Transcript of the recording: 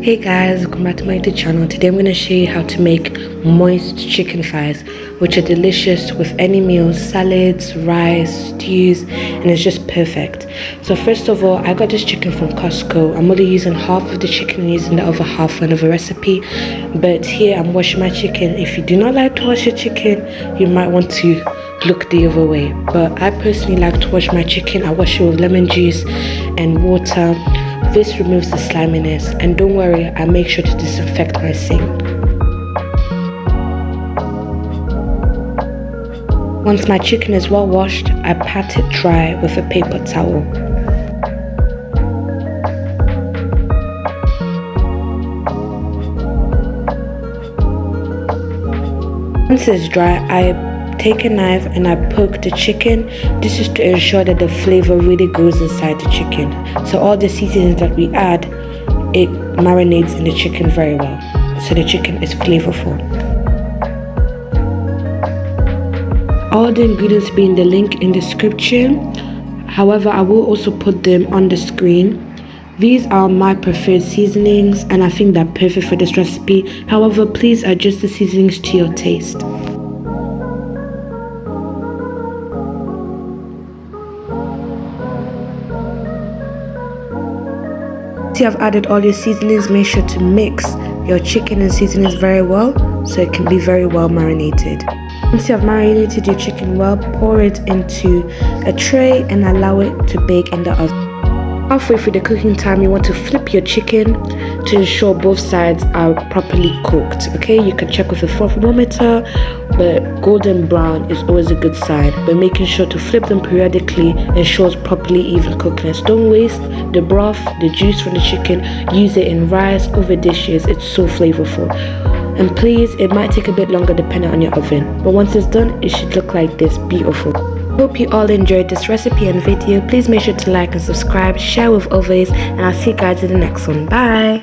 Hey guys, welcome back to my YouTube channel. Today I'm going to show you how to make moist chicken thighs, which are delicious with any meals, salads, rice, stews, and it's just perfect. So first of all, I got this chicken from Costco. I'm only using half of the chicken and using the other half for another recipe. But here I'm washing my chicken. If you do not like to wash your chicken, you might want to look the other way. But I personally like to wash my chicken. I wash it with lemon juice and water. This removes the sliminess, and don't worry, I make sure to disinfect my sink. Once my chicken is well washed, I pat it dry with a paper towel. Once it's dry, I take a knife and I poke the chicken. This is to ensure that the flavor really goes inside the chicken. So all the seasonings that we add, it marinates in the chicken very well. So the chicken is flavorful. All the ingredients will be in the link in the description. However, I will also put them on the screen. These are my preferred seasonings and I think they're perfect for this recipe. However, please adjust the seasonings to your taste. Once you have added all your seasonings, make sure to mix your chicken and seasonings very well so it can be very well marinated. Once you have marinated your chicken well, pour it into a tray and allow it to bake in the oven. Halfway through the cooking time, you want to flip your chicken to ensure both sides are properly cooked. Okay, you can check with a thermometer, but golden brown is always a good sign. But making sure to flip them periodically ensures properly even cookedness. Don't waste the broth, the juice from the chicken. Use it in rice, over dishes. It's so flavorful. And please, it might take a bit longer depending on your oven, but once it's done, it should look like this, beautiful. Hope you all enjoyed this recipe and video. Please make sure to like and subscribe, share with others, and I'll see you guys in the next one. Bye.